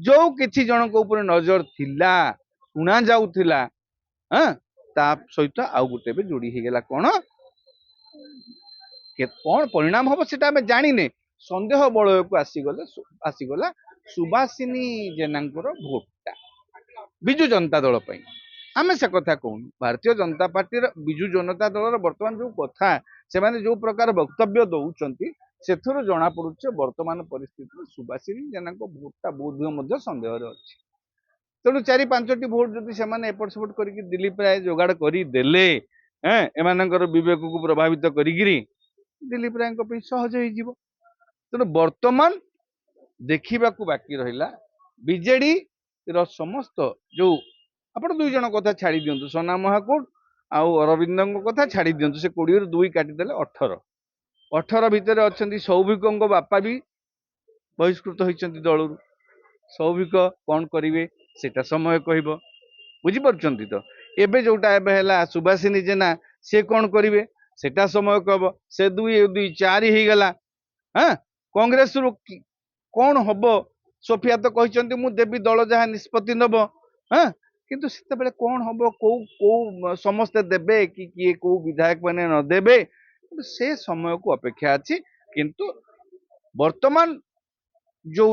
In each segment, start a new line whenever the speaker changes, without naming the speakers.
जो किछि जनक ऊपर नजर थिला शुणा जाउथिला हाँ ता सहित आउ गोटे भी जोड़ी गला कौन कौन परिणाम हम से जाने सन्देह बलय को आसीगला सुभाषिनी जेनांकर भोटा विजु जनता दल आमे से कथा कहूँ भारतीय जनता पार्टी विजु जनता दल बर्तमान जो कथा से माने जो प्रकार वक्तव्य दौरान से जना पड़ुचे वर्तमान परिस्थिति सुभाषिनी जेना भोटा बोध सन्देह अच्छी तेणु 4-5टी भोट जदि से एपट सेपट कर दिलीप राय जोगाड़ करदे एमानकर विवेक को प्रभावित करी दिलीप राय सहज हो तेणु वर्तमान देखा बाकी रहा बीजेडी समस्त जो आप 2 जन कथा छाड़ी दिंतु सोना महाकुट आउ अरविंद कथा छाड़ी दिंतु से 20 ରୁ 2 काटिदेले 18 भितर अच्छा सौभिक बापा भी बहिष्कृत होती दलू सौभिक कौन करेंगे सेटा समय कह बुझीपार तो एबे जोटा एबे है सुभाषिनी जेना सी कौन करेंगे सेटा समय कह से 2-4 हो गला हाँ कांग्रेस रु कौन हम सोफिया तो कहते मु देवी दल जहाँ निष्पत्ति नब हाँ किंतु से कौन हम कौ समस्ते देबे कि किए कौ विधायक मैंने न देबे से समय को अपेक्षा अच्छी किंतु वर्तमान जो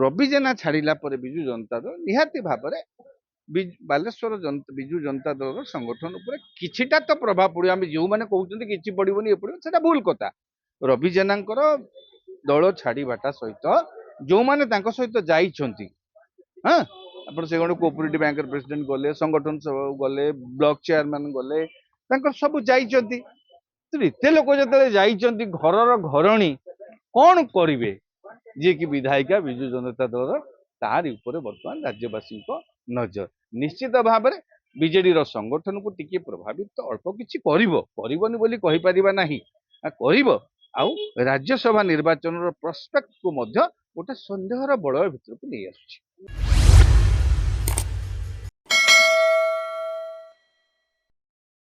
रवि जेना छाड़िला पर विजु जनता दल निहाती भाव बालेश्वर विजु जनता दल संगठन उपर किछिटा तो प्रभाव पड़ो आम जो मैंने कहते कि पड़ोनी ये पड़ो से भूल कथा रवि जेनांकर दल छाड़ाटा सहित जो मैंने सहित जाइछंती हाँ आप से कोऑपरेटिव बैंक प्रेसिडेंट गले संगठन सभा गले ब्लॉक चेयरमैन गले सब जाइछंती एते लोक जो जाइछंती घरर घरणी कौन करेंगे जी की विधायिका विजु जनता दल तार ऊपर बर्तमान राज्यवासी नजर निश्चित भाव में बीजेडी संगठन को टिके प्रभावित अल्प किछि करबनी बोली कहि परिबा नाही करिवो आउ राज्यसभा निर्वाचन प्रस्पेक्ट को मध्य गोटे सन्देहर बलय भितर को नहीं आसुछि।